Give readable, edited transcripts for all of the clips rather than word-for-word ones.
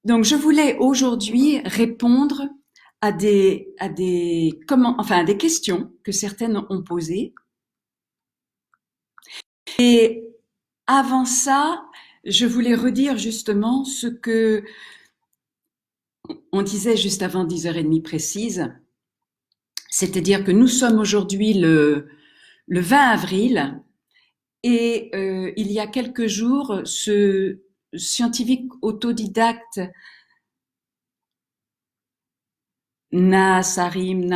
Donc, je voulais aujourd'hui répondre à des questions que certaines ont posées. Et avant ça, je voulais redire justement ce que on disait juste avant 10h30 précise. C'est-à-dire que nous sommes aujourd'hui le 20 avril et il y a quelques jours, ce scientifique autodidacte Naraim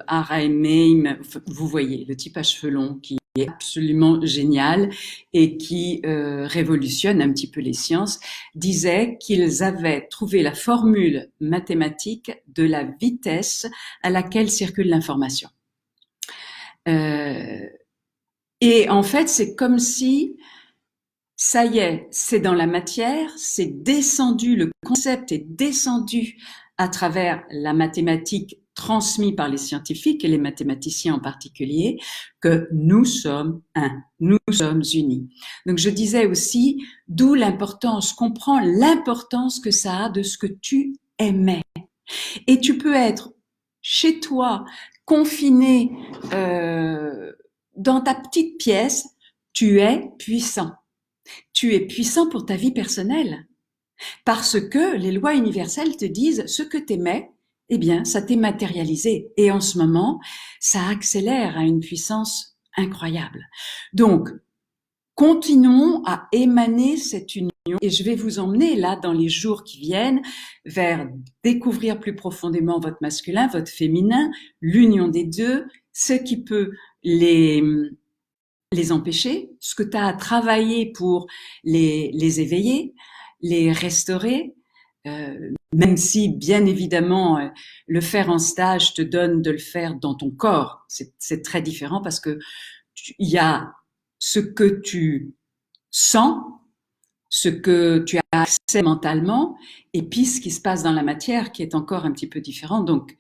Arameim, vous voyez, le type à cheveux longs qui est absolument génial et qui révolutionne un petit peu les sciences, disait qu'ils avaient trouvé la formule mathématique de la vitesse à laquelle circule l'information. Et en fait, c'est comme si ça y est, c'est dans la matière, c'est descendu, le concept est descendu à travers la mathématique transmise par les scientifiques et les mathématiciens en particulier, que nous sommes un, nous sommes unis. Donc je disais aussi, d'où l'importance, comprends l'importance que ça a de ce que tu aimais. Et tu peux être chez toi, confiné dans ta petite pièce, tu es puissant. Tu es puissant pour ta vie personnelle parce que les lois universelles te disent ce que t'aimais, eh bien, ça t'est matérialisé. Et en ce moment, ça accélère à une puissance incroyable. Donc, continuons à émaner cette union et je vais vous emmener là dans les jours qui viennent vers découvrir plus profondément votre masculin, votre féminin, l'union des deux, ce qui peut les empêcher, ce que tu as à travailler pour les éveiller, les restaurer, même si bien évidemment le faire en stage te donne de le faire dans ton corps, c'est très différent parce que il y a ce que tu sens, ce que tu as accès mentalement, et puis ce qui se passe dans la matière qui est encore un petit peu différent. Donc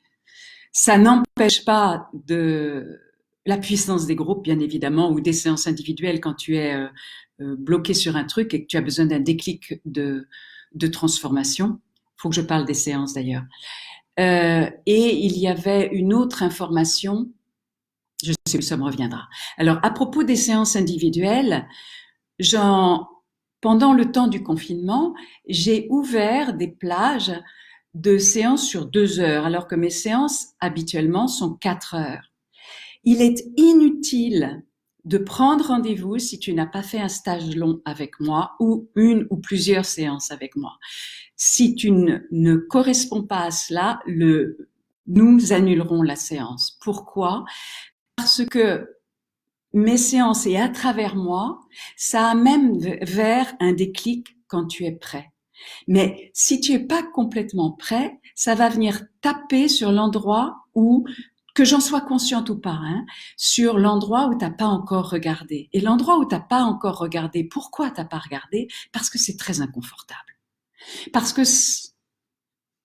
ça n'empêche pas de la puissance des groupes, bien évidemment, ou des séances individuelles quand tu es bloqué sur un truc et que tu as besoin d'un déclic de transformation. Il faut que je parle des séances d'ailleurs. Et il y avait une autre information, je sais que ça me reviendra. Alors, à propos des séances individuelles, pendant le temps du confinement, j'ai ouvert des plages de séances sur 2 heures, alors que mes séances habituellement sont 4 heures. Il est inutile de prendre rendez-vous si tu n'as pas fait un stage long avec moi ou une ou plusieurs séances avec moi. Si tu ne corresponds pas à cela, nous annulerons la séance. Pourquoi? Parce que mes séances et à travers moi, ça amène vers un déclic quand tu es prêt. Mais si tu es pas complètement prêt, ça va venir taper sur l'endroit où, que j'en sois consciente ou pas, hein, sur l'endroit où t'as pas encore regardé. Et l'endroit où t'as pas encore regardé, pourquoi t'as pas regardé? Parce que c'est très inconfortable. Parce que,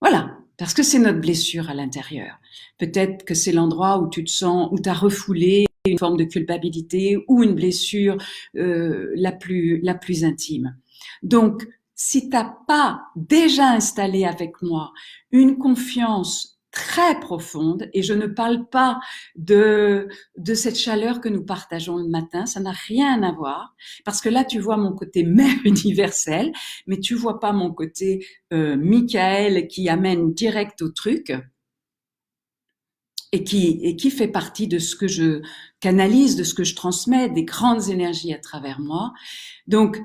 voilà, parce que c'est notre blessure à l'intérieur. Peut-être que c'est l'endroit où tu te sens, où t'as refoulé une forme de culpabilité ou une blessure la plus intime. Donc, si t'as pas déjà installé avec moi une confiance très profonde, et je ne parle pas de cette chaleur que nous partageons le matin, ça n'a rien à voir, parce que là tu vois mon côté mère universelle, mais tu vois pas mon côté Michael qui amène direct au truc et qui fait partie de ce que je canalise, de ce que je transmets, des grandes énergies à travers moi. Donc,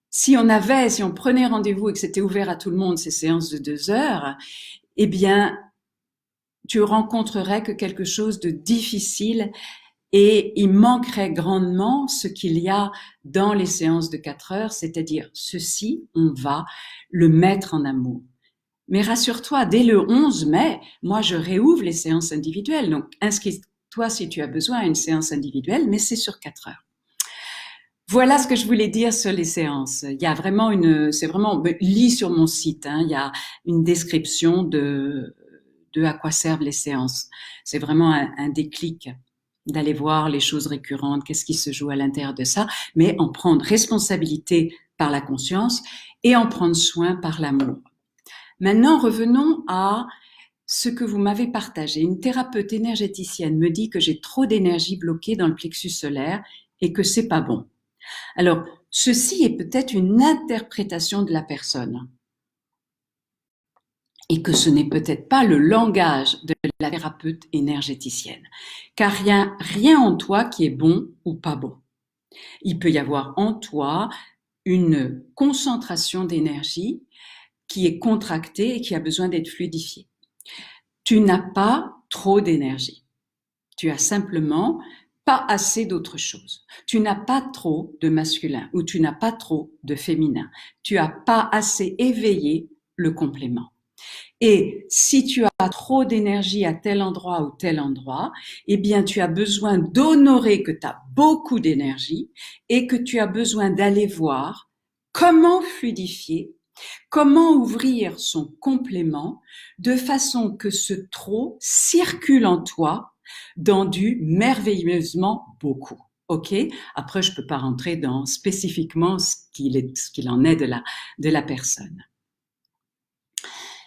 si on prenait rendez-vous et que c'était ouvert à tout le monde, ces séances de 2 heures, eh bien, tu rencontrerais que quelque chose de difficile et il manquerait grandement ce qu'il y a dans les séances de 4 heures, c'est-à-dire ceci, on va le mettre en amour. Mais rassure-toi, dès le 11 mai, moi, je réouvre les séances individuelles. Donc, inscris-toi si tu as besoin à une séance individuelle, mais c'est sur 4 heures. Voilà ce que je voulais dire sur les séances. Il y a vraiment lis sur mon site, hein, il y a une description de à quoi servent les séances. C'est vraiment un déclic d'aller voir les choses récurrentes, qu'est-ce qui se joue à l'intérieur de ça, mais en prendre responsabilité par la conscience et en prendre soin par l'amour. Maintenant, revenons à ce que vous m'avez partagé. Une thérapeute énergéticienne me dit que j'ai trop d'énergie bloquée dans le plexus solaire et que c'est pas bon. Alors, ceci est peut-être une interprétation de la personne et que ce n'est peut-être pas le langage de la thérapeute énergéticienne, car il n'y a rien en toi qui est bon ou pas bon. Il peut y avoir en toi une concentration d'énergie qui est contractée et qui a besoin d'être fluidifiée. Tu n'as pas trop d'énergie. Tu as simplement pas assez d'autre chose. Tu n'as pas trop de masculin ou tu n'as pas trop de féminin. Tu as pas assez éveillé le complément. Et si tu as trop d'énergie à tel endroit ou tel endroit, eh bien, tu as besoin d'honorer que tu as beaucoup d'énergie et que tu as besoin d'aller voir comment fluidifier, comment ouvrir son complément de façon que ce trop circule en toi dans du merveilleusement beaucoup. Ok. Après, je peux pas rentrer dans spécifiquement ce qu'il en est de la personne.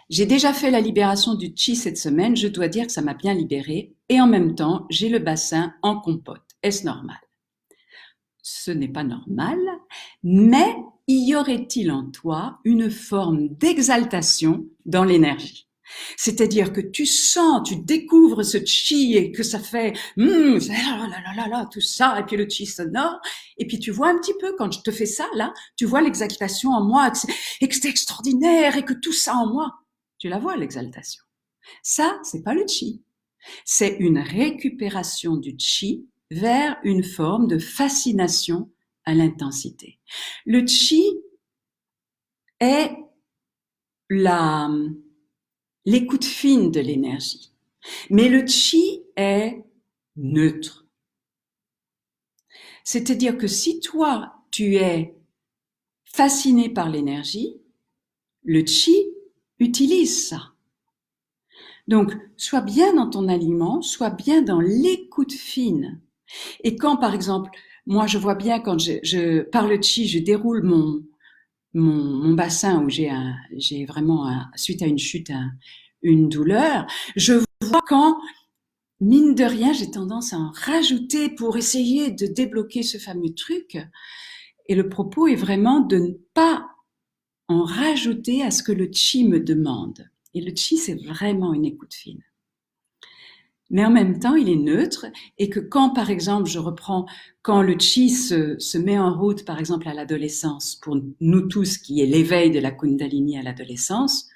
J'ai déjà fait la libération du chi cette semaine, je dois dire que ça m'a bien libérée et en même temps, j'ai le bassin en compote. Est-ce normal? Ce n'est pas normal, mais y aurait-il en toi une forme d'exaltation dans l'énergie? C'est-à-dire que tu sens, tu découvres ce chi et que ça fait tout ça, et puis le chi sonore, et puis tu vois un petit peu, quand je te fais ça, là, tu vois l'exaltation en moi, que c'est extraordinaire et que tout ça en moi. Tu la vois, l'exaltation. Ça, c'est pas le chi. C'est une récupération du chi vers une forme de fascination à l'intensité. Le chi est l'écoute fine de l'énergie. Mais le chi est neutre. C'est-à-dire que si toi, tu es fasciné par l'énergie, le chi utilise ça. Donc, sois bien dans ton aliment, sois bien dans l'écoute fine. Et quand, par exemple, moi, je vois bien quand par le chi, je déroule mon bassin où j'ai vraiment, suite à une chute, une douleur, je vois quand, mine de rien, j'ai tendance à en rajouter pour essayer de débloquer ce fameux truc. Et le propos est vraiment de ne pas en rajouter à ce que le chi me demande. Et le chi, c'est vraiment une écoute fine. Mais en même temps, il est neutre et que quand, par exemple, quand le chi se met en route, par exemple, à l'adolescence, pour nous tous, qui est l'éveil de la Kundalini à l'adolescence,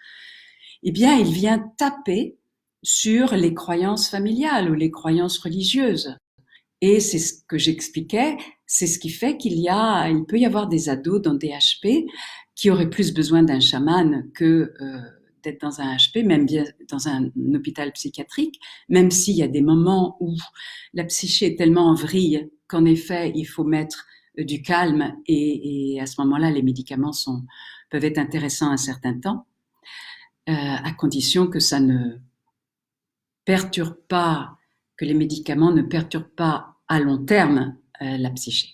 eh bien, il vient taper sur les croyances familiales ou les croyances religieuses. Et c'est ce que j'expliquais, c'est ce qui fait il peut y avoir des ados dans des HP qui auraient plus besoin d'un chaman que d'être dans un HP, même bien dans un hôpital psychiatrique, même s'il y a des moments où la psyché est tellement en vrille qu'en effet, il faut mettre du calme et à ce moment-là, les médicaments peuvent être intéressants un certain temps, à condition que ça ne perturbe pas, que les médicaments ne perturbent pas à long terme la psyché.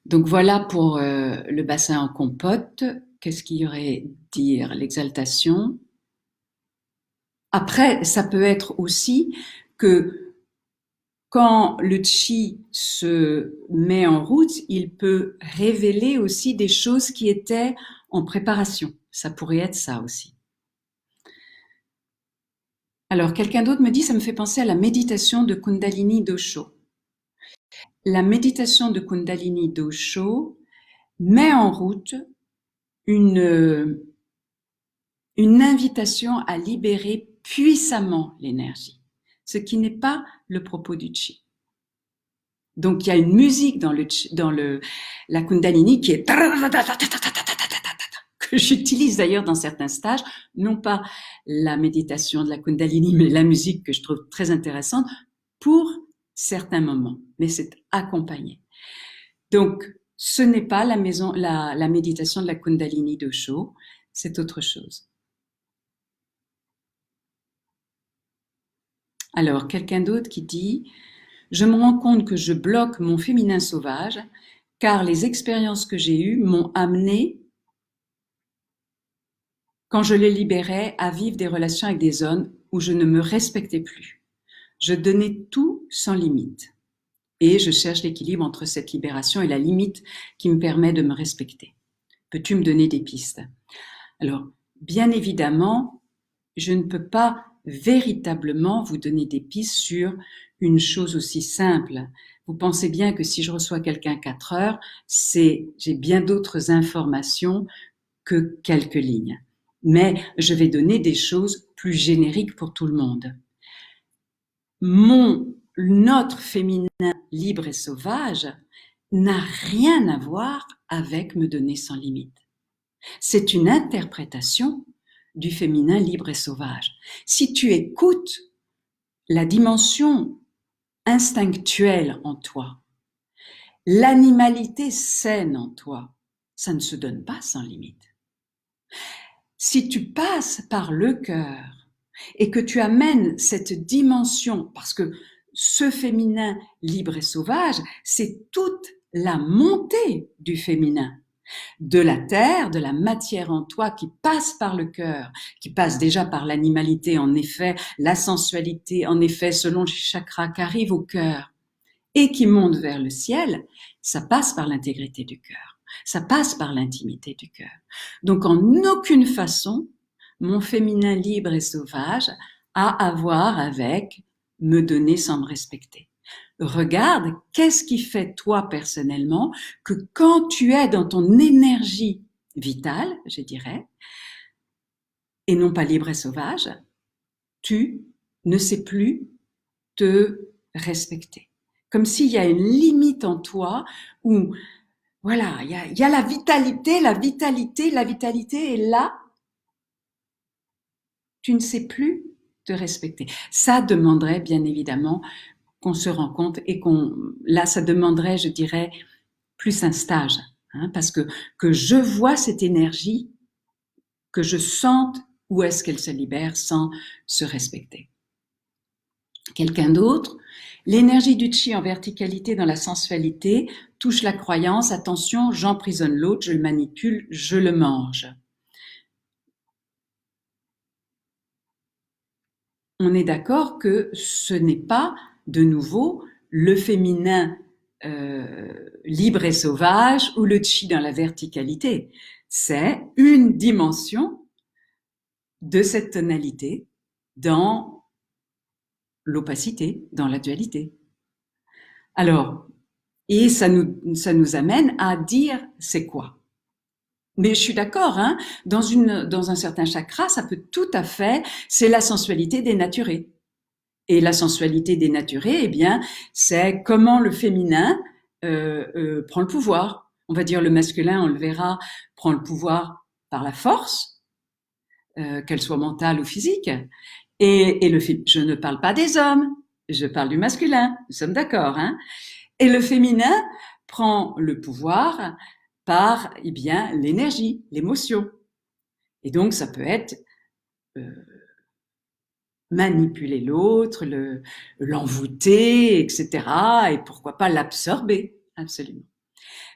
Donc voilà pour le bassin en compote. Qu'est-ce qu'il y aurait à dire? L'exaltation. Après, ça peut être aussi que quand le chi se met en route, il peut révéler aussi des choses qui étaient en préparation. Ça pourrait être ça aussi. Alors, quelqu'un d'autre me dit, ça me fait penser à la méditation de Kundalini Dosho. La méditation de Kundalini Dosho met en route une invitation à libérer puissamment l'énergie, ce qui n'est pas le propos du chi. Donc, il y a une musique dans la Kundalini qui est que j'utilise d'ailleurs dans certains stages, non pas la méditation de la Kundalini, mais la musique que je trouve très intéressante pour certains moments, mais c'est accompagné. Donc, ce n'est pas la méditation de la Kundalini Dosho, c'est autre chose. Alors, quelqu'un d'autre qui dit « Je me rends compte que je bloque mon féminin sauvage car les expériences que j'ai eues m'ont amené, quand je les libérais, à vivre des relations avec des hommes où je ne me respectais plus. Je donnais tout sans limite. Et je cherche l'équilibre entre cette libération et la limite qui me permet de me respecter. Peux-tu me donner des pistes? Alors, bien évidemment, je ne peux pas véritablement vous donner des pistes sur une chose aussi simple. Vous pensez bien que si je reçois quelqu'un 4 heures, j'ai bien d'autres informations que quelques lignes. Mais je vais donner des choses plus génériques pour tout le monde. Notre féminin libre et sauvage n'a rien à voir avec me donner sans limite. C'est une interprétation du féminin libre et sauvage. Si tu écoutes la dimension instinctuelle en toi, l'animalité saine en toi, ça ne se donne pas sans limite. Si tu passes par le cœur et que tu amènes cette dimension, parce que ce féminin libre et sauvage, c'est toute la montée du féminin, de la terre, de la matière en toi qui passe par le cœur, qui passe déjà par l'animalité, en effet, la sensualité, en effet, selon les chakras, qui arrive au cœur et qui monte vers le ciel, ça passe par l'intégrité du cœur, ça passe par l'intimité du cœur. Donc en aucune façon, mon féminin libre et sauvage a à voir avec me donner sans me respecter. Regarde, qu'est-ce qui fait toi personnellement que quand tu es dans ton énergie vitale, je dirais, et non pas libre et sauvage, tu ne sais plus te respecter. Comme s'il y a une limite en toi où, voilà, il y a la vitalité est là, tu ne sais plus te respecter. Ça demanderait bien évidemment qu'on se rend compte et là, ça demanderait, je dirais, plus un stage, parce que je vois cette énergie, que je sente où est-ce qu'elle se libère sans se respecter. Quelqu'un d'autre, l'énergie du chi en verticalité dans la sensualité touche la croyance, attention, j'emprisonne l'autre, je le manipule, je le mange. On est d'accord que ce n'est pas, de nouveau, le féminin libre et sauvage ou le chi dans la verticalité. C'est une dimension de cette tonalité dans l'opacité, dans la dualité. Alors, et ça nous amène à dire c'est quoi. Mais je suis d'accord, dans un certain chakra, ça peut tout à fait, c'est la sensualité dénaturée. Et la sensualité dénaturée, eh bien, c'est comment le féminin prend le pouvoir. On va dire le masculin, on le verra, prend le pouvoir par la force, qu'elle soit mentale ou physique. Et je ne parle pas des hommes, je parle du masculin. Nous sommes d'accord, Et le féminin prend le pouvoir par, eh bien, l'énergie, l'émotion. Et donc, ça peut être manipuler l'autre, l'envoûter, etc. Et pourquoi pas l'absorber, absolument.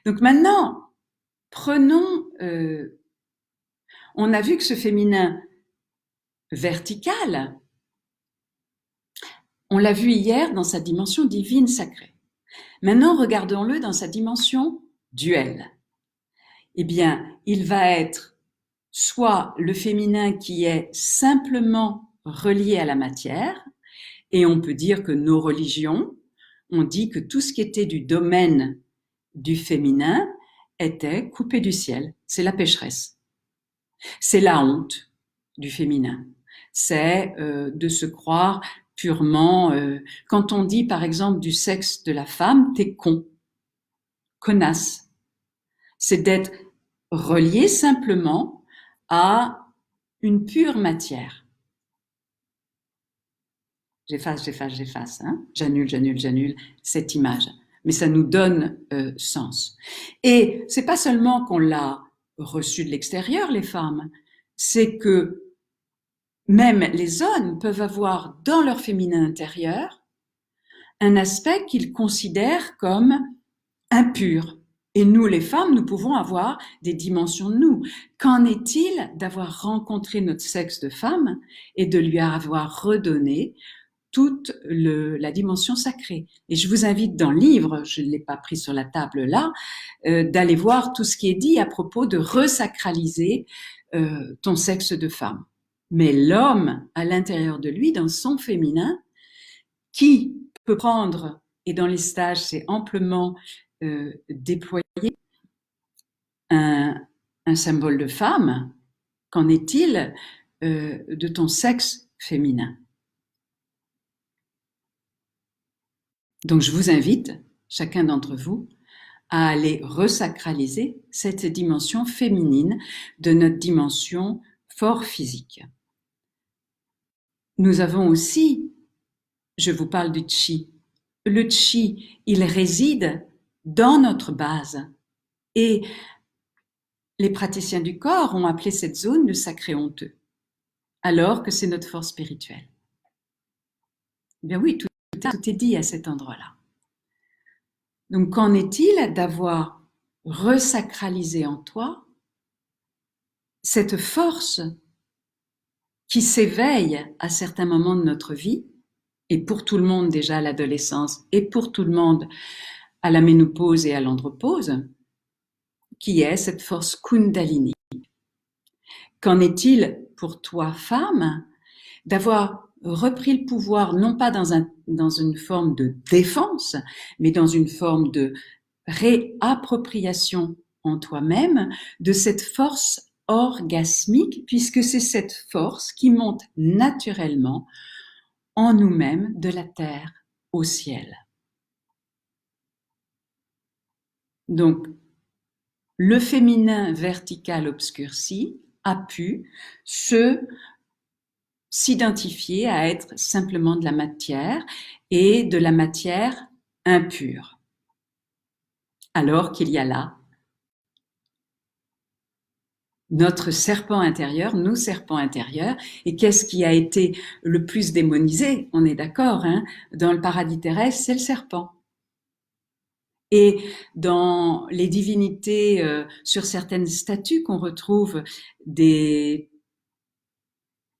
Donc maintenant, prenons, on a vu que ce féminin vertical, on l'a vu hier dans sa dimension divine sacrée. Maintenant, regardons-le dans sa dimension duelle. Eh bien, il va être soit le féminin qui est simplement relié à la matière, et on peut dire que nos religions ont dit que tout ce qui était du domaine du féminin était coupé du ciel. C'est la pécheresse. C'est la honte du féminin. C'est de se croire purement... quand on dit par exemple du sexe de la femme, t'es con, connasse. C'est d'être relié simplement à une pure matière. J'efface, j'annule cette image. Mais ça nous donne sens. Et c'est pas seulement qu'on l'a reçu de l'extérieur, les femmes, c'est que même les hommes peuvent avoir dans leur féminin intérieur un aspect qu'ils considèrent comme impur. Et nous, les femmes, nous pouvons avoir des dimensions de nous. Qu'en est-il d'avoir rencontré notre sexe de femme et de lui avoir redonné toute la dimension sacrée? Et je vous invite dans le livre, je ne l'ai pas pris sur la table là, d'aller voir tout ce qui est dit à propos de resacraliser ton sexe de femme. Mais l'homme, à l'intérieur de lui, dans son féminin, qui peut prendre, et dans les stages, c'est amplement déployé, un symbole de femme. Qu'en est-il de ton sexe féminin? Donc je vous invite, chacun d'entre vous, à aller resacraliser cette dimension féminine de notre dimension fort physique. Nous avons aussi, je vous parle du chi. Le chi, il réside dans notre base. Et les praticiens du corps ont appelé cette zone le sacré honteux, alors que c'est notre force spirituelle. Eh bien oui, tout est dit à cet endroit-là. Donc qu'en est-il d'avoir resacralisé en toi cette force qui s'éveille à certains moments de notre vie, et pour tout le monde déjà à l'adolescence, et pour tout le monde à la ménopause et à l'andropause, qui est cette force Kundalini. Qu'en est-il pour toi, femme, d'avoir repris le pouvoir, non pas dans une forme de défense, mais dans une forme de réappropriation en toi-même de cette force orgasmique, puisque c'est cette force qui monte naturellement en nous-mêmes de la terre au ciel. Donc, le féminin vertical obscurci a pu s'identifier à être simplement de la matière et de la matière impure. Alors qu'il y a là notre serpent intérieur, nos serpents intérieurs, et qu'est-ce qui a été le plus démonisé? On est d'accord, hein, dans le paradis terrestre, c'est le serpent. Et dans les divinités, sur certaines statues qu'on retrouve des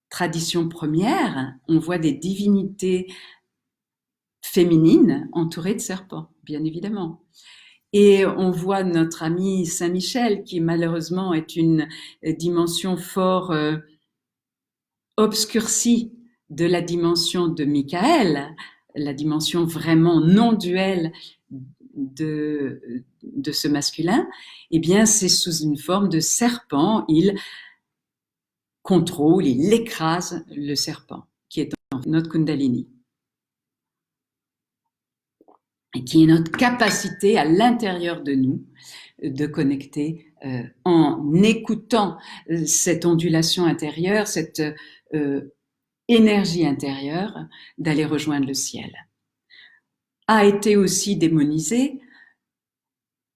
traditions premières, on voit des divinités féminines entourées de serpents, bien évidemment. Et on voit notre ami Saint-Michel, qui malheureusement est une dimension fort obscurcie de la dimension de Michael, la dimension vraiment non duelle de ce masculin. Eh bien, c'est sous une forme de serpent. Il contrôle, il écrase le serpent, qui est notre Kundalini. Et qui est notre capacité à l'intérieur de nous de connecter en écoutant cette ondulation intérieure, cette énergie intérieure, d'aller rejoindre le ciel. A été aussi démonisé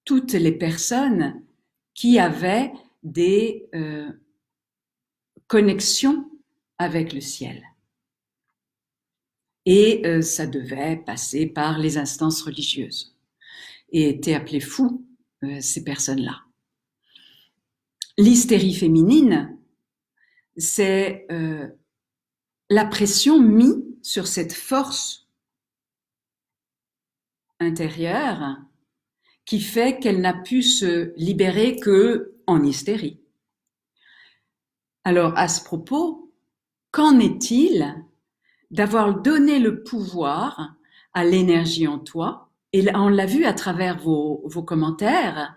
toutes les personnes qui avaient des connexions avec le ciel. Et ça devait passer par les instances religieuses. Et étaient appelés fous, ces personnes-là. L'hystérie féminine, c'est la pression mise sur cette force intérieure qui fait qu'elle n'a pu se libérer qu'en hystérie. Alors, à ce propos, qu'en est-il d'avoir donné le pouvoir à l'énergie en toi, et on l'a vu à travers vos commentaires,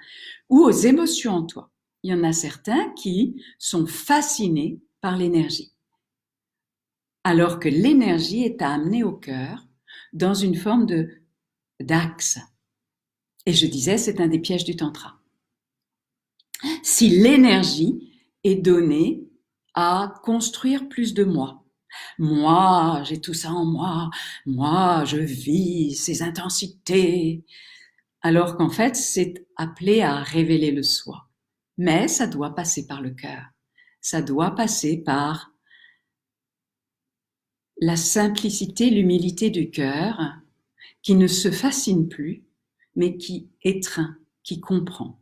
ou aux émotions en toi. Il y en a certains qui sont fascinés par l'énergie, alors que l'énergie est à amener au cœur dans une forme d'axe. Et je disais, c'est un des pièges du tantra. Si l'énergie est donnée à construire plus de moi, moi, j'ai tout ça en moi, je vis ces intensités, alors qu'en fait, c'est appelé à révéler le soi. Mais ça doit passer par le cœur, ça doit passer par la simplicité, l'humilité du cœur, qui ne se fascine plus, mais qui étreint qui comprend.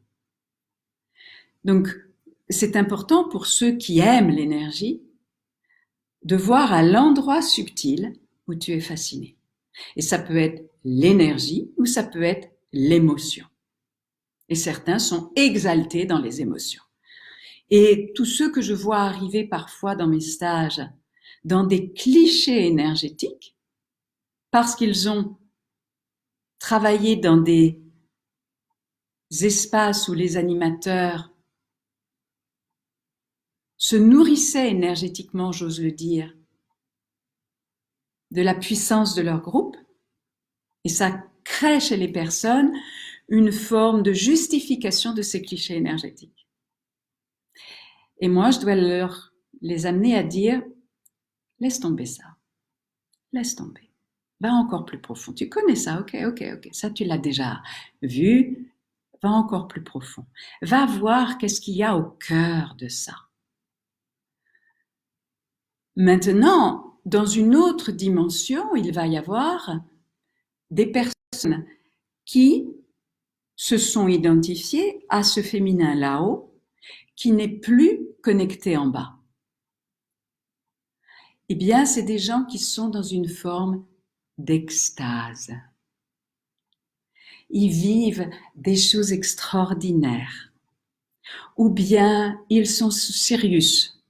Donc, c'est important pour ceux qui aiment l'énergie de voir à l'endroit subtil où tu es fasciné. Et ça peut être l'énergie ou ça peut être l'émotion. Et certains sont exaltés dans les émotions. Et tous ceux que je vois arriver parfois dans mes stages dans des clichés énergétiques, parce qu'ils ont travaillé dans des espaces où les animateurs se nourrissaient énergétiquement, j'ose le dire, de la puissance de leur groupe, et ça crée chez les personnes une forme de justification de ces clichés énergétiques. Et moi, je dois les amener à dire, laisse tomber ça, laisse tomber, va encore plus profond. Tu connais ça, ok, ça tu l'as déjà vu, va encore plus profond. Va voir qu'est-ce qu'il y a au cœur de ça. Maintenant, dans une autre dimension, il va y avoir des personnes qui se sont identifiées à ce féminin là-haut, qui n'est plus connecté en bas. Eh bien, c'est des gens qui sont dans une forme d'extase. Ils vivent des choses extraordinaires. Ou bien ils sont sous Sirius.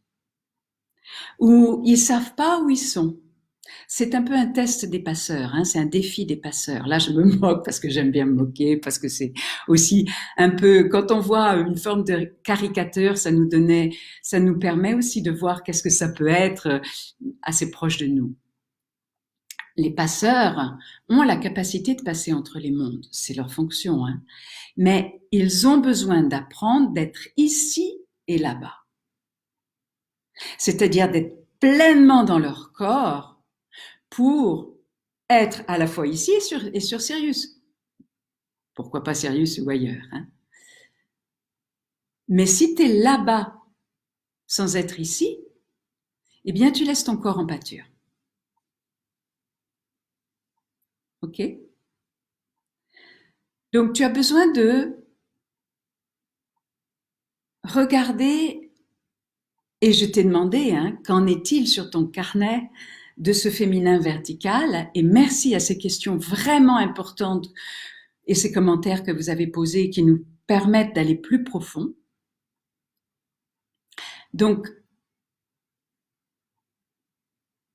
Ou ils savent pas où ils sont. C'est un peu un test des passeurs, hein, c'est un défi des passeurs. Là, je me moque parce que j'aime bien me moquer, parce que c'est aussi un peu, quand on voit une forme de caricature, ça nous permet aussi de voir qu'est-ce que ça peut être assez proche de nous. Les passeurs ont la capacité de passer entre les mondes, c'est leur fonction, hein. Mais ils ont besoin d'apprendre d'être ici et là-bas. C'est-à-dire d'être pleinement dans leur corps pour être à la fois ici et sur Sirius. Pourquoi pas Sirius ou ailleurs, hein. Mais si tu es là-bas sans être ici, eh bien tu laisses ton corps en pâture. Ok ? Donc tu as besoin de regarder, et je t'ai demandé, hein, qu'en est-il sur ton carnet de ce féminin vertical, et merci à ces questions vraiment importantes et ces commentaires que vous avez posés qui nous permettent d'aller plus profond. Donc,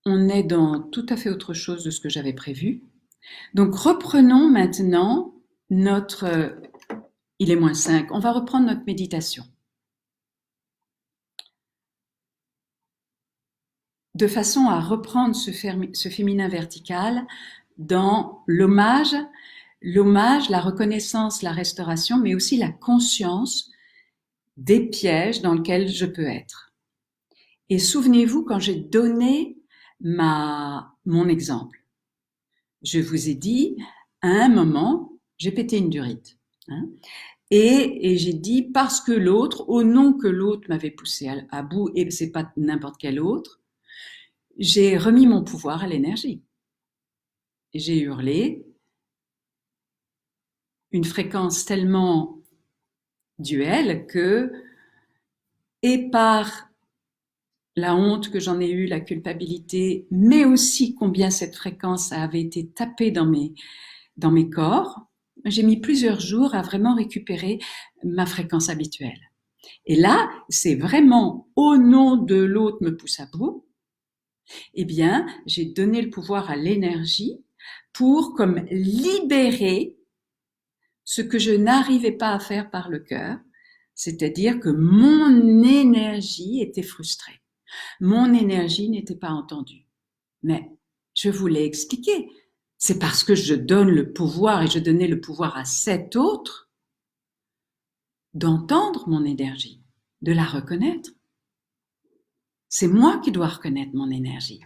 on est dans tout à fait autre chose de ce que j'avais prévu. Donc, reprenons maintenant notre... il est -5. On va reprendre notre méditation. De façon à reprendre ce féminin vertical dans l'hommage, la reconnaissance, la restauration, mais aussi la conscience des pièges dans lesquels je peux être. Et souvenez-vous, quand j'ai donné mon exemple, je vous ai dit, à un moment, j'ai pété une durite. Hein, et j'ai dit, parce que l'autre, au nom que l'autre m'avait poussé à bout, et c'est pas n'importe quel autre, j'ai remis mon pouvoir à l'énergie. J'ai hurlé, une fréquence tellement duel que, et par la honte que j'en ai eue, la culpabilité, mais aussi combien cette fréquence avait été tapée dans mes corps, j'ai mis plusieurs jours à vraiment récupérer ma fréquence habituelle. Et là, c'est vraiment au nom de l'autre me pousse à bout, eh bien, j'ai donné le pouvoir à l'énergie pour comme libérer ce que je n'arrivais pas à faire par le cœur, c'est-à-dire que mon énergie était frustrée. Mon énergie n'était pas entendue. Mais je vous l'ai expliqué, c'est parce que je donne le pouvoir et je donnais le pouvoir à cet autre d'entendre mon énergie, de la reconnaître. C'est moi qui dois reconnaître mon énergie.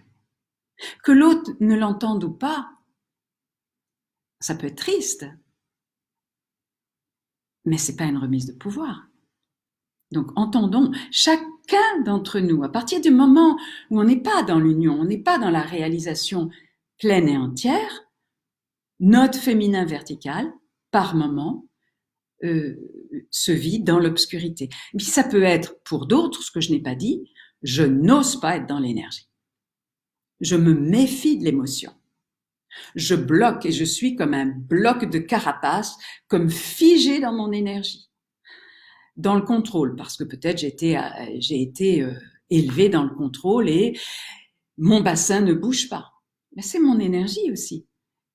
Que l'autre ne l'entende ou pas, ça peut être triste, mais c'est pas une remise de pouvoir. Donc entendons, chacun d'entre nous, à partir du moment où on n'est pas dans l'union, on n'est pas dans la réalisation pleine et entière, notre féminin vertical, par moment, se vit dans l'obscurité. Mais ça peut être pour d'autres, ce que je n'ai pas dit, je n'ose pas être dans l'énergie. Je me méfie de l'émotion. Je bloque et je suis comme un bloc de carapace, comme figé dans mon énergie. Dans le contrôle, parce que peut-être j'ai été élevée dans le contrôle et mon bassin ne bouge pas. Mais c'est mon énergie aussi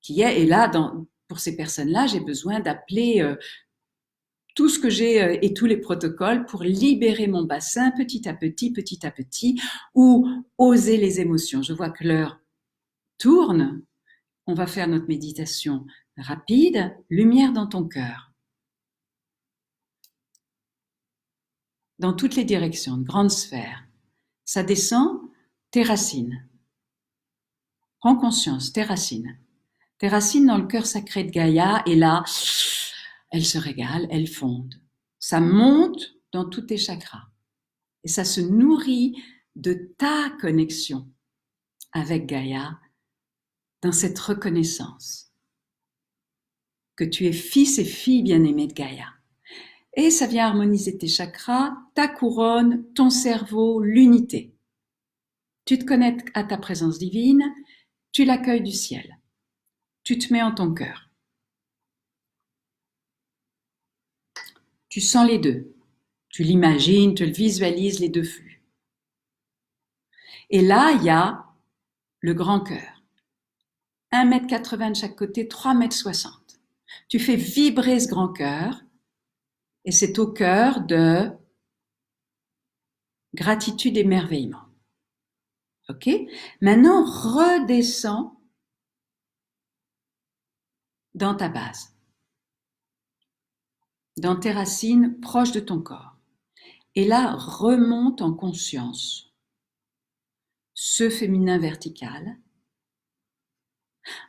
qui est. Et là, pour ces personnes-là, j'ai besoin d'appeler tout ce que j'ai et tous les protocoles pour libérer mon bassin petit à petit, ou oser les émotions. Je vois que l'heure tourne. On va faire notre méditation rapide. Lumière dans ton cœur. Dans toutes les directions, de grandes sphères. Ça descend, tes racines. Prends conscience, tes racines. Tes racines dans le cœur sacré de Gaïa, et là, elles se régalent, elles fondent. Ça monte dans tous tes chakras. Et ça se nourrit de ta connexion avec Gaïa dans cette reconnaissance que tu es fils et fille bien-aimés de Gaïa. Et ça vient harmoniser tes chakras, ta couronne, ton cerveau, l'unité. Tu te connectes à ta présence divine, tu l'accueilles du ciel. Tu te mets en ton cœur. Tu sens les deux. Tu l'imagines, tu le visualises, les deux flux. Et là, il y a le grand cœur. 1,80 m de chaque côté, 3,60 m. Tu fais vibrer ce grand cœur et c'est au cœur de gratitude et émerveillement. Ok? Maintenant, redescends dans ta base, dans tes racines proches de ton corps. Et là, remonte en conscience ce féminin vertical,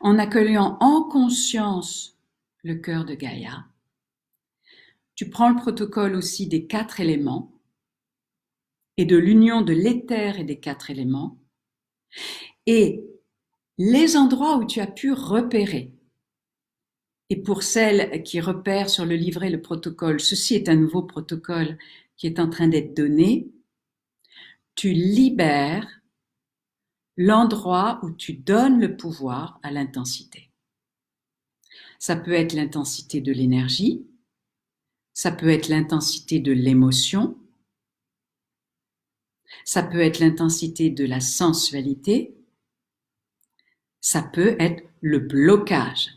en accueillant en conscience le cœur de Gaïa. Tu prends le protocole aussi des 4 éléments et de l'union de l'éther et des 4 éléments, et les endroits où tu as pu repérer. Et pour celles qui repèrent sur le livret le protocole, ceci est un nouveau protocole qui est en train d'être donné, tu libères l'endroit où tu donnes le pouvoir à l'intensité. Ça peut être l'intensité de l'énergie, ça peut être l'intensité de l'émotion, ça peut être l'intensité de la sensualité, ça peut être le blocage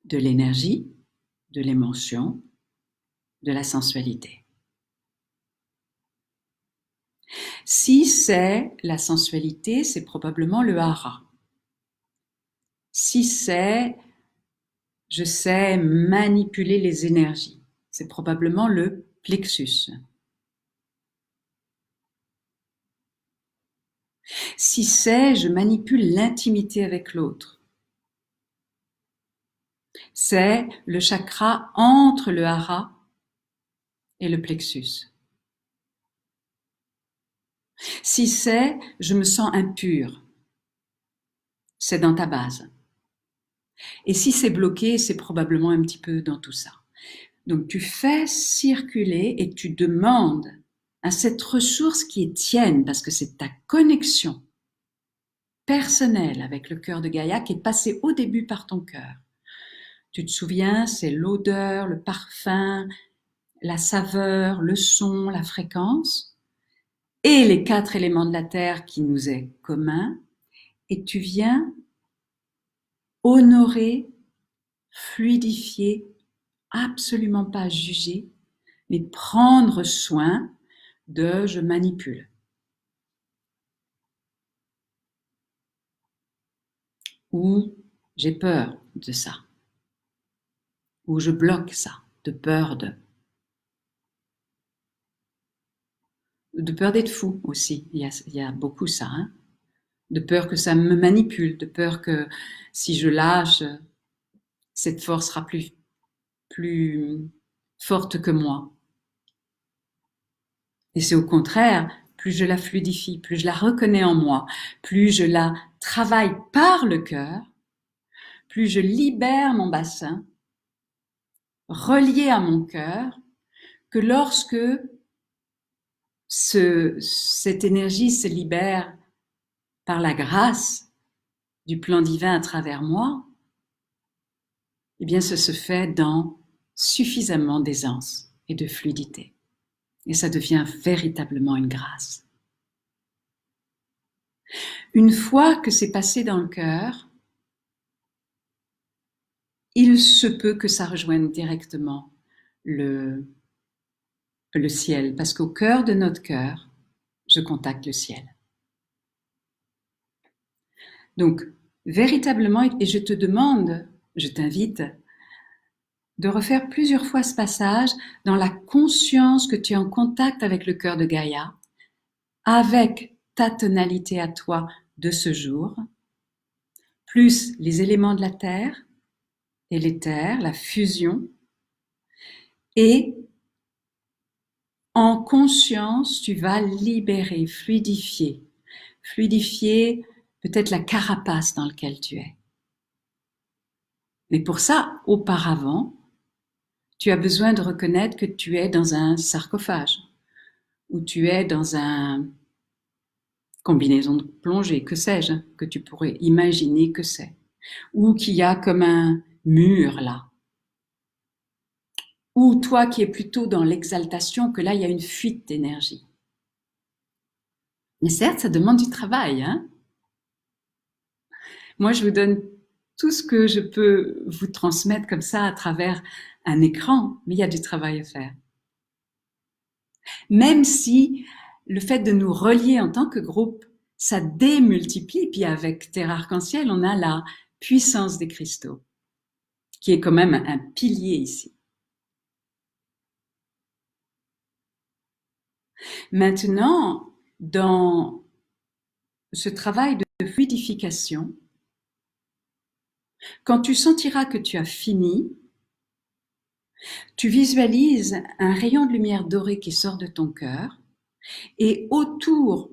de l'énergie, de l'émotion, de la sensualité. Si c'est la sensualité, c'est probablement le hara. Si c'est je sais manipuler les énergies, c'est probablement le plexus. Si c'est je manipule l'intimité avec l'autre, c'est le chakra entre le hara et le plexus. Si c'est je me sens impure, c'est dans ta base. Et si c'est bloqué, c'est probablement un petit peu dans tout ça. Donc tu fais circuler et tu demandes à cette ressource qui est tienne, parce que c'est ta connexion personnelle avec le cœur de Gaïa qui est passée au début par ton cœur. Tu te souviens, c'est l'odeur, le parfum, la saveur, le son, la fréquence, et les 4 éléments de la terre qui nous est commun, et tu viens honorer, fluidifier, absolument pas juger, mais prendre soin de je manipule. Ou j'ai peur de ça. Ou je bloque ça, de peur d'être fou aussi. Il y a beaucoup ça, hein. De peur que ça me manipule, de peur que si je lâche, cette force sera plus forte que moi. Et c'est au contraire, plus je la fluidifie, plus je la reconnais en moi, plus je la travaille par le cœur, plus je libère mon bassin, relié à mon cœur, que lorsque cette énergie se libère par la grâce du plan divin à travers moi, eh bien, ça se fait dans suffisamment d'aisance et de fluidité. Et ça devient véritablement une grâce. Une fois que c'est passé dans le cœur, il se peut que ça rejoigne directement le ciel, parce qu'au cœur de notre cœur, je contacte le ciel. Donc, véritablement, et je te demande, je t'invite, de refaire plusieurs fois ce passage dans la conscience que tu es en contact avec le cœur de Gaïa, avec ta tonalité à toi de ce jour, plus les éléments de la terre et l'éther, la fusion, et en conscience, tu vas libérer, fluidifier peut-être la carapace dans laquelle tu es. Mais pour ça, auparavant, tu as besoin de reconnaître que tu es dans un sarcophage, ou tu es dans une combinaison de plongée, que sais-je, que tu pourrais imaginer que c'est, ou qu'il y a comme un mur là, ou toi qui es plutôt dans l'exaltation, que là il y a une fuite d'énergie. Mais certes, ça demande du travail, hein. Moi, je vous donne tout ce que je peux vous transmettre comme ça à travers un écran, mais il y a du travail à faire. Même si le fait de nous relier en tant que groupe, ça démultiplie, puis avec Terre Arc-en-Ciel, on a la puissance des cristaux, qui est quand même un pilier ici. Maintenant, dans ce travail de fluidification, quand tu sentiras que tu as fini, tu visualises un rayon de lumière dorée qui sort de ton cœur, et autour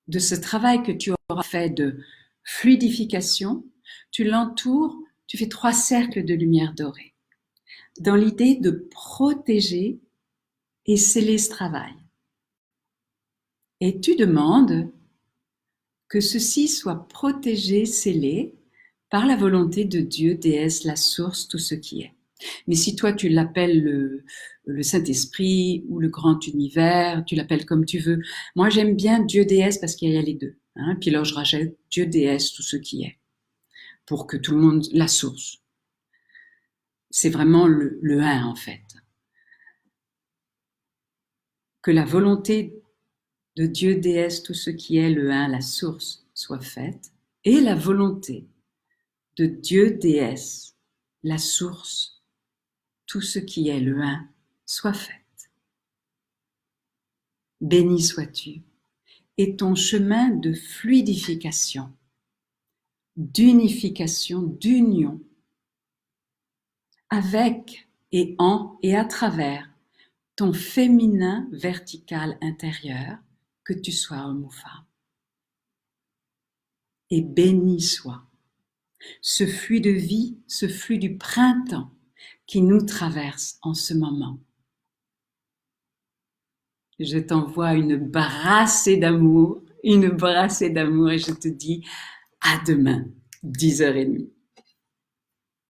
de ce travail que tu auras fait de fluidification, tu l'entoures, tu fais 3 cercles de lumière dorée, dans l'idée de protéger et sceller ce travail. Et tu demandes que ceci soit protégé, scellé par la volonté de Dieu, déesse, la source, tout ce qui est. Mais si toi tu l'appelles le Saint-Esprit ou le grand univers, tu l'appelles comme tu veux. Moi j'aime bien Dieu, déesse parce qu'il y a les deux. Hein. Puis là je rajoute Dieu, déesse, tout ce qui est. Pour que tout le monde, la source. C'est vraiment le un en fait. Que la volonté de Dieu, déesse, tout ce qui est le un, la source, soit faite. Et la volonté de Dieu, déesse, la source, tout ce qui est le un, soit faite. Béni sois-tu, et ton chemin de fluidification, d'unification, d'union, avec et en et à travers ton féminin vertical intérieur, que tu sois homme ou femme. Et béni soit ce flux de vie, ce flux du printemps qui nous traverse en ce moment. Je t'envoie une brassée d'amour et je te dis à demain, 10h30.